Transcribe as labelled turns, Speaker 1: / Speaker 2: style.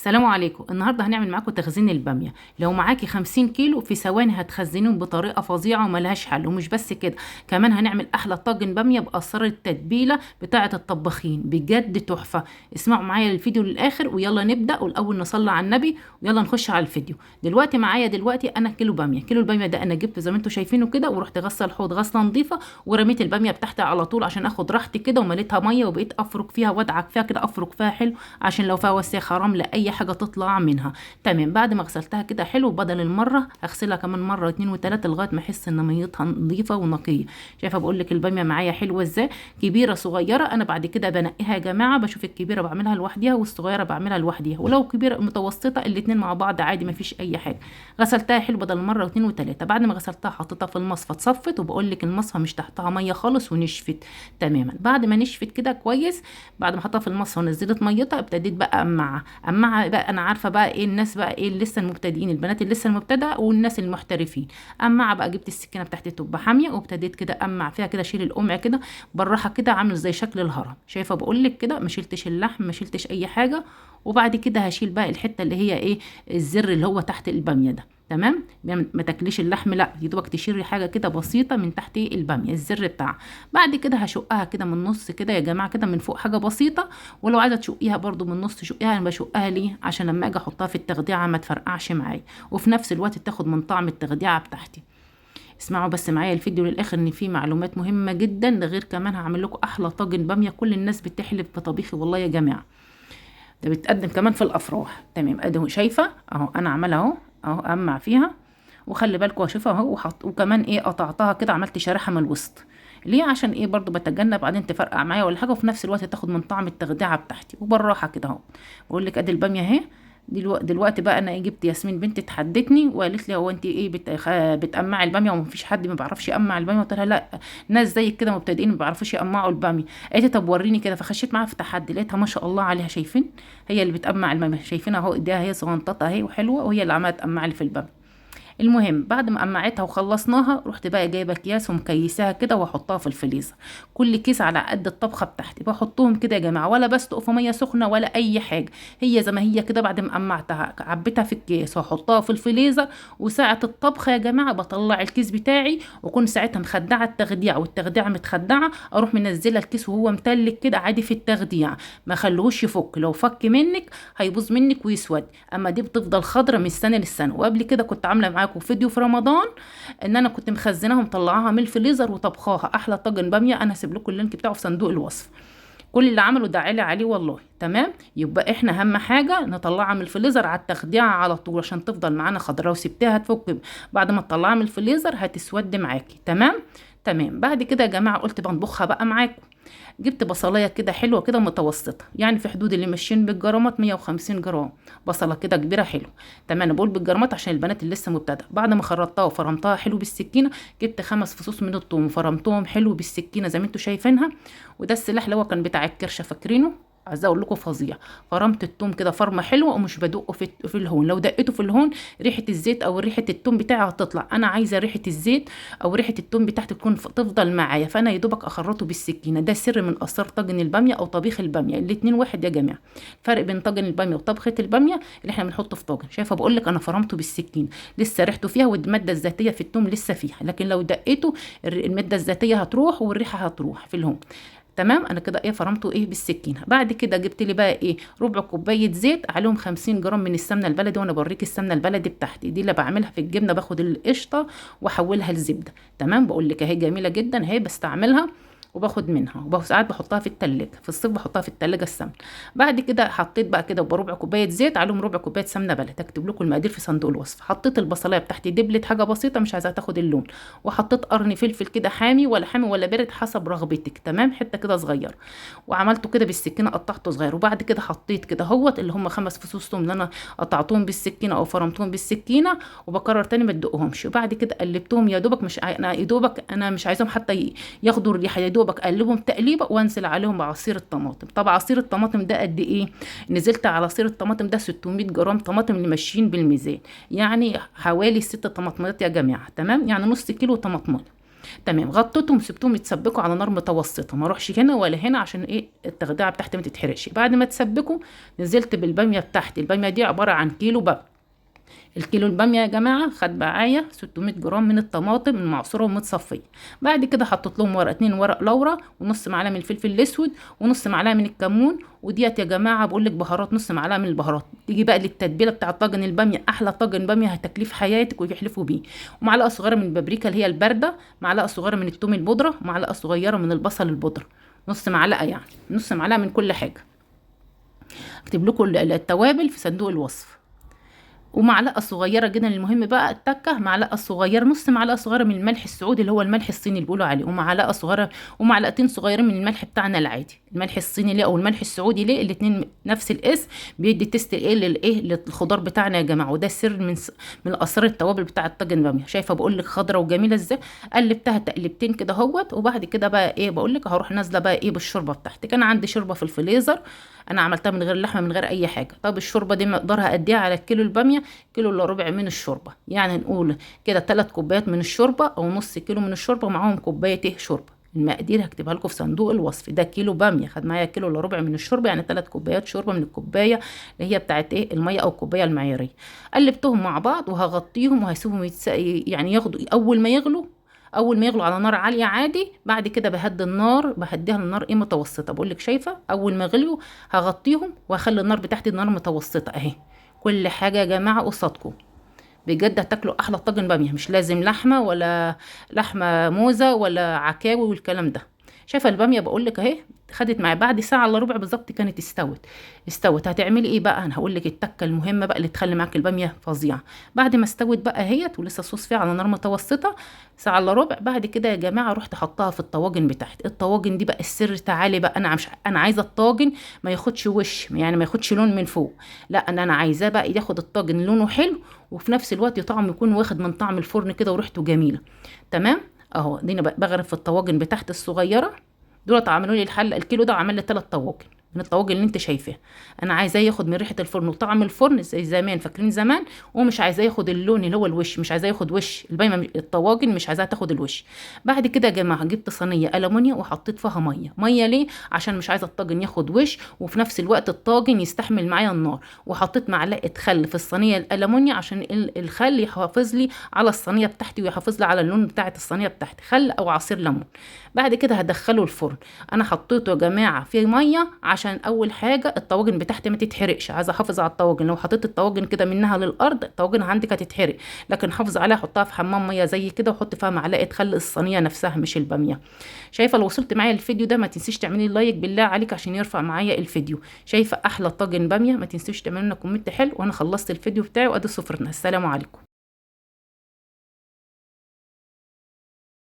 Speaker 1: السلام عليكم. النهارده هنعمل معاكم تخزين الباميه. لو معاكي 50 كيلو في ثواني هتخزنيهم بطريقه فظيعه وملهاش حل. ومش بس كده، كمان هنعمل احلى طاجن باميه باسرار التتبيله بتاعه الطباخين، بجد تحفه. اسمعوا معايا الفيديو للاخر ويلا نبدا. والاول نصلي على النبي ويلا نخش على الفيديو. دلوقتي انا كيلو باميه. كيلو الباميه ده انا جبته زي ما انتم شايفينه كده، ورحت غسل الحوض غسله نظيفه، ورميت الباميه بتاعتي على طول عشان اخد راحتي كده، ومليتها ميه وبقيت افرك فيها وادعك فيها كده، افرك فيها حلو عشان لو فيها وساخه رمله اي حاجه تطلع منها. تمام. بعد ما غسلتها كده حلو، بدل المره هغسلها كمان مره اتنين وتلاته لغايه ما احس ان ميتها نظيفه ونقيه. شايفه بقول لك الباميه معايا حلوه ازاي، كبيره صغيره. انا بعد كده بنقيها يا جماعه، بشوف الكبيره بعملها لوحديها والصغيره بعملها لوحديها، ولو كبيره متوسطه الاتنين مع بعض عادي مفيش اي حاجه. غسلتها حلو بدل مره واتنين وتلاته. بعد ما غسلتها حطيتها في المصفى اتصفت، وبقول لك المصفى مش تحتها ميه خالص ونشفت تماما. بعد ما نشفت كده كويس، بعد ما حطها في المصفى ونزلت ميتها، ابتديت بقى امعها بقى. انا عارفه بقى ايه الناس بقى ايه لسه المبتدئين، البنات اللي لسه المبتدئه والناس المحترفين. امع بقى، جبت السكينه بتاعتي تبقى حاميه، وابتديت كده امع فيها كده، اشيل القمع كده بالراحه كده، عامل زي شكل الهرم. شايفه بقول لك كده، ما شلتش اللحم ما شلتش اي حاجه. وبعد كده هشيل بقى الحته اللي هي ايه، الزر اللي هو تحت الباميه ده. تمام. يعني ما تاكليش اللحم، لا، يا دوبك تشيلي حاجه كده بسيطه من تحت الباميه، الزر بتاعها. بعد كده هشقها كده من النص كده يا جماعه، كده من فوق حاجه بسيطه. ولو عايزه تشقيها برده من النص شقيها. انا بشقها ليه؟ عشان لما اجي احطها في التخديعه ما تفرقعش معايا، وفي نفس الوقت تاخد من طعم التخديعه بتاعتي. اسمعوا بس معايا الفيديو للاخر، ان فيه معلومات مهمه جدا. ده غير كمان هعمل لكم احلى طاجن باميه كل الناس بتحلف بطبيخي والله يا جماعه. ده بيتقدم كمان في الافراح. تمام. ادي شايفه اهو، انا عاملها اهو اهو، امع فيها. وخلي بالكوا اشوفها اهو، وكمان ايه، قطعتها كده، عملت شريحه من الوسط. ليه؟ عشان ايه؟ برضو بتجنب بعدين تفرقع معايا ولا حاجه، وفي نفس الوقت تاخد من طعم التخديعه بتاعتي وبالراحه كده اهو. بقول لك ادي الباميه اهي. دلوقتي بقى انا جبت ياسمين بنتي تحدتني وقالت لي هو انت ايه بتقمعي الباميه ومفيش حد ما بيعرفش يقمع الباميه؟ قلت لها لا، ناس زيك كده مبتدئين ما بيعرفوش يقمعوا الباميه. قالت لي طب وريني كده. فخشيت معاها في تحدي، لقيتها ما شاء الله عليها. شايفين؟ هي اللي بتقمع الباميه، شايفينها اهو، ايديها هي صغنططه اهي وحلوه، وهي اللي عماله تقمع لي في الباميه. المهم بعد ما قمعتها وخلصناها، رحت بقى جايبه اكياس ومكيساها كده واحطها في الفريزر. كل كيس على قد الطبخه بتاعتي، بحطهم كده يا جماعه، ولا بسلق في ميه سخنه ولا اي حاجه. هي زي ما هي كده. بعد ما قمعتها عبيتها في الكيس واحطها في الفريزر. وساعه الطبخه يا جماعه بطلع الكيس بتاعي، واكون ساعتها مخدعه التخديعه، والتخديعه متخدعه، اروح منزله الكيس وهو متلج كده عادي في التخديعه. ما خلوهوش يفك، لو فك منك هيبوظ منك ويسود. اما دي بتفضل خضره من السنه للسنه. وقبل كده كنت عامله معاكم فيديو في رمضان ان انا كنت مخزناها ومطلعاها من الفريزر وطبخاها احلى طاجن باميه. انا هسيب لكم اللينك بتاعه في صندوق الوصف. كل اللي عمله ده عالي عليه والله. تمام. يبقى احنا اهم حاجه نطلعها من الفريزر على التخديعه على طول عشان تفضل معانا خضراء، وسبتها تفك بعد ما تطلعها من الفريزر هتسود معاكي. تمام. تمام. بعد كده يا جماعه قلت بنطبخها بقى معاكم. جبت بصلايه كده حلوه كده متوسطه، يعني في حدود اللي ماشيين بالجرامات 150 جرام. بصله كده كبيره حلوه. تمام. انا بقول بالجرامات عشان البنات اللي لسه مبتدئه. بعد ما خرطتها وفرمتها حلو بالسكينه، جبت 5 فصوص من الثوم وفرمتهم حلو بالسكينه زي ما انتم شايفينها. وده السلاح اللي هو كان بتاع الكرشه، فاكرينه؟ عايزه اقول لكم فظيع. فرمت التوم كده فرمه حلوه، ومش بدقه في الهون. لو دقيته في الهون ريحه الزيت او ريحه التوم بتاعي هتطلع. انا عايزه ريحه الزيت او ريحه التوم بتاعتي تكون تفضل معايا. فانا يا دوبك اخرطه بالسكينه. ده سر من اسرار طاجن الباميه او طبيخ الباميه. الاتنين واحد يا جماعه. الفرق بين طاجن الباميه وطبخه الباميه اللي احنا بنحطه في طاجن. شايفه بقول لك انا فرمته بالسكينه، لسه ريحته فيها والماده الذاتيه في التوم لسه فيها. لكن لو دقيته الماده الذاتيه هتروح والريحه هتروح في الهون. تمام. انا كده ايه فرمته ايه بالسكينه. بعد كده جبت لي بقى ايه، ربع كوبايه زيت عليهم 50 جرام من السمنه البلدي. وانا بوريك السمنه البلدي بتاعتي دي اللي بعملها في الجبنه، باخد القشطه واحولها لزبده. تمام. بقول لك اهي جميله جدا اهي، بستعملها وباخد منها. وساعات بحطها في التلاجة، في الصيف بحطها في التلاجة السمنه. بعد كده حطيت بقى كده بربع كوبايه زيت عليهم ربع كوبايه سمنه بلدي. اكتب لكم المقادير في صندوق الوصف. حطيت البصلايه بتاعتي دبلت حاجه بسيطه، مش عايزاها تاخد اللون. وحطيت قرن فلفل كده حامي ولا بارد حسب رغبتك. تمام. حته كده صغيره. وعملته كده بالسكينه، قطعته صغير. وبعد كده حطيت كده هوت اللي هم 5 فصوص توم اللي انا قطعتهم بالسكينه او فرمتهم بالسكينه. وبكرر تاني ما تدقهمش. وبعد كده قلبتهم يا دوبك، انا يا دوبك انا مش عايزاهم حتى ياخدوا الريحه. يا دوبك اقلبهم تقليبه وانزل عليهم بعصير الطماطم. طبعا عصير الطماطم ده قد ايه؟ نزلت على عصير الطماطم ده 600 جرام طماطم اللي ماشيين بالميزان، يعني حوالي 6 طماطمات يا جماعه. تمام. يعني نص كيلو طماطم. تمام، غطيتهم سبتهم يتسبكوا على نار متوسطه، ما اروحش هنا ولا هنا عشان ايه التغذيه بتاعتي ما تتحرقش. بعد ما تسبكوا نزلت بالباميه بتاعتي. الباميه دي عباره عن كيلو باميه. الكيلو الباميه يا جماعه خد معايا 600 جرام من الطماطم المعصوره ومتصفيه. بعد كده حطيت لهم اتنين ورق لورا، ونص معلقه من الفلفل الاسود، ونص معلقه من الكمون. وديت يا جماعه بقول لك بهارات، نص معلقه من البهارات. تيجي بقى للتتبيله بتاع طاجن الباميه، احلى طاجن باميه هتاكليه في حياتك ويحلفوا بيه. ومعلقه صغيره من البابريكا اللي هي البارده، معلقه صغيره من الثوم البودره، معلقه صغيره من البصل البودره، نص معلقه يعني، نص معلقه من كل حاجه. اكتب لكم التوابل في صندوق الوصف. ومعلقه صغيره جدا، المهم بقى التكه، معلقه صغيره، نص معلقه صغيره من الملح السعودي اللي هو الملح الصيني اللي بيقولوا عليه، ومعلقه صغيره ومعلقتين صغيرين من الملح بتاعنا العادي. الملح الصيني ليه او الملح السعودي ليه، الاثنين نفس الاسم، بيدي تيست ايه للخضار بتاعنا يا جماعه. وده سر من اسرار التوابل بتاع الطاجن باميه. شايفه بقول لك خضره وجميله ازاي. قلبتها تقلبتين كده اهوت. وبعد كده بقى ايه بقول لك هروح نازله بقى ايه بالشوربه بتاعتي. كان عندي شوربه في الفريزر، انا عملتها من غير لحمه من غير اي حاجه. طب الشوربه دي مقدارها قد ايه على الكيلو الباميه؟ كيلو الا ربع من الشوربه، يعني نقول كده 3 كوبايات من الشوربه او نص كيلو من الشوربه معاهم كوبايه ايه شوربه. المقادير هكتبها لكم في صندوق الوصف. ده كيلو باميه خد معايا كيلو الا ربع من الشوربه، يعني 3 كوبايات شوربه من الكوبايه اللي هي بتاعت ايه الميه او الكوبايه المعياريه. قلبتهم مع بعض وهغطيهم وهسيبهم يعني ياخدوا اول ما يغلوا على نار عاليه عادي. بعد كده بهدي النار، بهديها للنار ايه متوسطه. بقول لك شايفه اول ما غليوا هغطيهم واخلي النار بتاعتي النار متوسطه اهي. كل حاجه يا جماعه قصادكم. بجد هتاكلوا احلى طاجن باميه، مش لازم لحمه ولا لحمه موزه ولا عكاوي والكلام ده. شايفه الباميه بقول لك اهي خدت معايا بعد ساعه الا ربع بالظبط كانت استوت. هتعملي ايه بقى؟ انا هقول لك التكه المهمه بقى اللي تخلي معاك الباميه فظيعه. بعد ما استوت بقى اهيت ولسه الصوص فيها على نار متوسطه ساعه الا ربع، بعد كده يا جماعه رحت حطها في الطواجن بتاعتي. الطواجن دي بقى السر. تعالي بقى، انا عايزه الطاجن ما ياخدش وش، يعني ما ياخدش لون من فوق، لا انا عايزاه بقى ياخد الطاجن لونه حلو وفي نفس الوقت طعمه يكون واخد من طعم الفرن كده وريحته جميله. تمام اهو. دي انا بغرف في الطواجن بتاعتي الصغيره. دولت عملوا لي الكيلو ده عمل لي 3 طواجن من الطواجن اللي انت شايفاها. انا عايزاه ياخد من ريحه الفرن وطعم الفرن زي زمان، فاكرين زمان؟ ومش عايزاه ياخد اللون اللي هو الوش، مش عايزاه ياخد وش البايمه. الطواجن مش عايزاها تاخد الوش. بعد كده يا جماعه جبت صينيه الومنيا وحطيت فيها ميه ليه؟ عشان مش عايزه الطاجن ياخد وش وفي نفس الوقت الطاجن يستحمل معايا النار. وحطيت معلقه خل في الصينيه الالومنيا عشان الخل يحافظ لي على الصينيه بتاعتي ويحافظ لي على اللون بتاعه الصينيه بتاعتي، خل او عصير ليمون. بعد كده هدخله الفرن. انا حطيته يا جماعه في ميه عشان اول حاجه الطواجن بتاعتي ما تتحرقش. عايزه احافظ على الطواجن، لو حطيت الطواجن كده منها للارض الطواجن عندك هتتحرق. لكن حافظ عليها، حطها في حمام ميه زي كده وحط فيها معلقه خل الصينيه نفسها مش الباميه. شايفه لو وصلت معايا الفيديو ده ما تنسيش تعملي لايك بالله عليك عشان يرفع معايا الفيديو. شايفه احلى طاجن باميه؟ ما تنسوش تعملوا لنا كومنت حلو. وانا خلصت الفيديو بتاعي وادي سفرتنا. السلام عليكم.